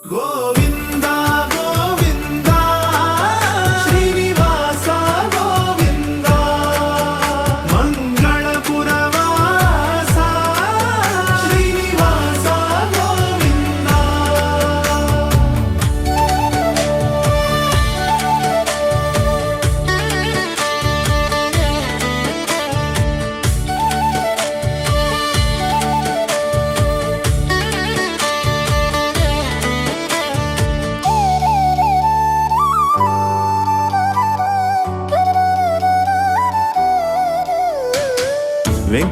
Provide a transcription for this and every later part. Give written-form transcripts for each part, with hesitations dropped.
గోవింద గోవింద శ్రీనివాస గోవింద మంగళపురవాస శ్రీనివాస గోవింద.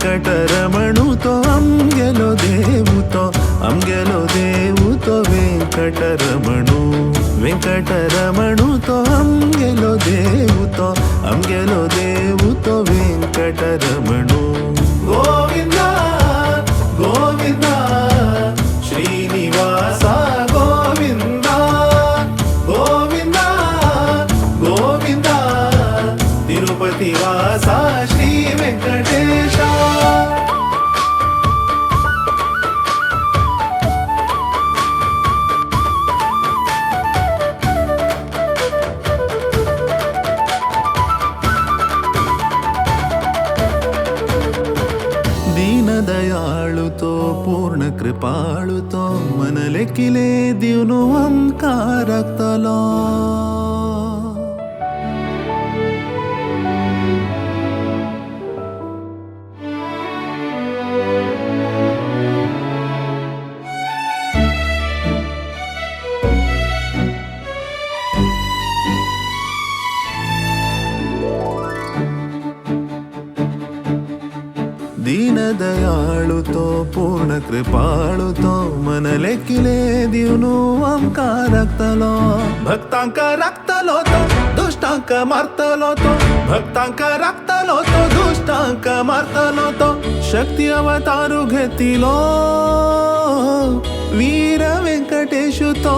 వెంకటరమణుతో అంగెలో దేవుతో వెంకటరమణు వెంకటరమణుతో అంగెలో దేవుతో వెంకటరమణు. గోవింద గోవింద శ్రీనివాస గోవింద గోవింద గోవింద తిరుపతి వాస శ్రీ వెంకటేశ. దీనదయాళుతో పూర్ణ కృపాళుతో మనలెక్కిలే దివ్ను ఓంకారక్తలో. దీనదయాళుతో పూర్ణ కృపాళుతో మనలెక్కిలే దివ్ను ఓంకారక్తలో. భక్తాంక రక్తలోతో దుష్టాంక మర్తలోతో భక్తాంక రక్తలోతో దుష్టాంక మర్తలోతో శక్తి అవతారు గతిలో వీర వెంకటేశుతో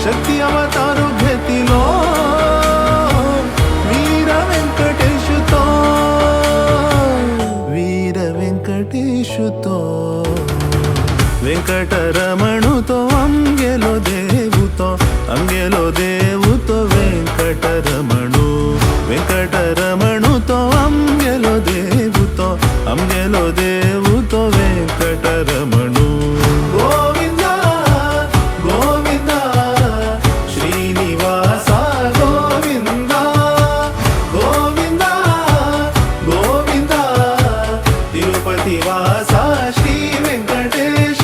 శక్తి అవతారు గతిలో వీర వెంకటేశుతో వెంకటేశుతో. వెంకటరమణుతో అంగెలో దేవుతో వెంకటరమణు వెంకటరమణుతో అంగెలో దేవుతో వెంకటరమణు. గోవింద గోవింద శ్రీనివాస గోవింద గోవింద గోవింద తిరుపతి వాస శ్రీ వెంకటేశ.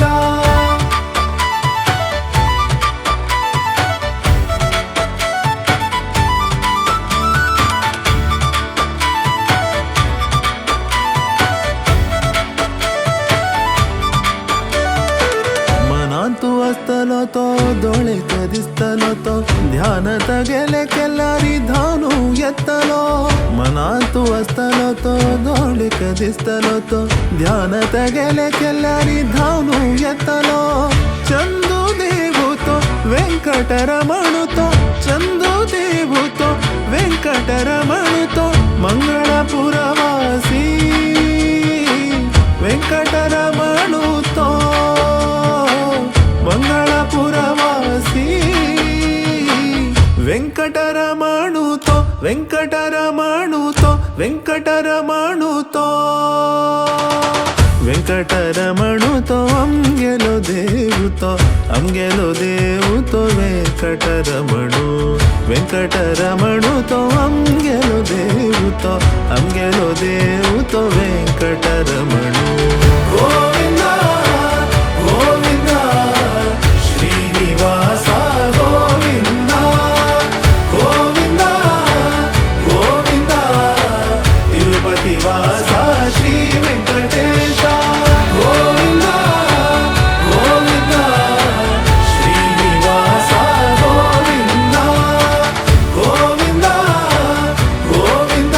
ಮನಾಂತು ಹಸ್ತಲతో ದೊಳೆ ಕದಿಸ್ತಲతో ಧ್ಯಾನ ತಗೆಲೆ ಕೆಲ್ಲರಿ ಧಾನು ಎತ್ತಲೋ. ಮನಾಂತು ಹಸ್ತಲతో దొಳೆ కదిస్తలతో ధ్యాన తగెలె కెల్లరి ధాను ఎత్తలో. చందు దేవుతో వెంకటరమణుతో వెంకటరమణుతో మంగళపురవాసి వెంకటరమణుతో మంగళపురవాసి వెంకటరమణుతో వెంకటరమణుతో అంగెలో దేవుతో వెంకటరమణుతో అంగెలో దేవుతో వెంకటరమణు. గోవింద గోవింద శ్రీనివాస గోవింద గోవింద గోవింద తిరుపతి వాస శ్రీ వెంకటేశ. గోవింద గోవింద శ్రీనివాస గోవింద గోవింద గోవింద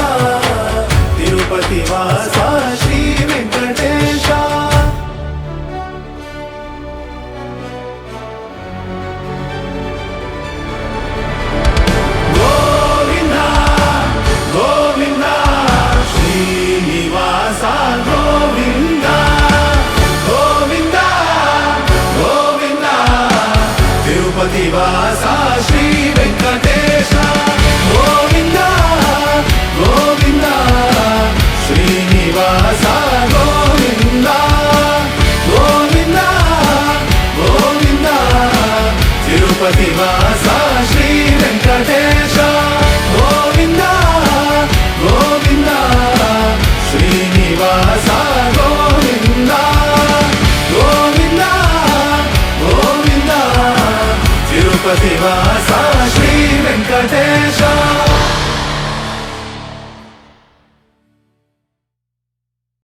తిరుపతి వాస శ్రీ వెంకటేశ. వాస గోవింద గోవింద గోవింద తిరుపతి వాస శ్రీ వెంకటేశ గోవింద గోవింద శ్రీనివాస గోవింద గోవింద గోవింద తిరుపతి వాస శ్రీ వెంకటేశ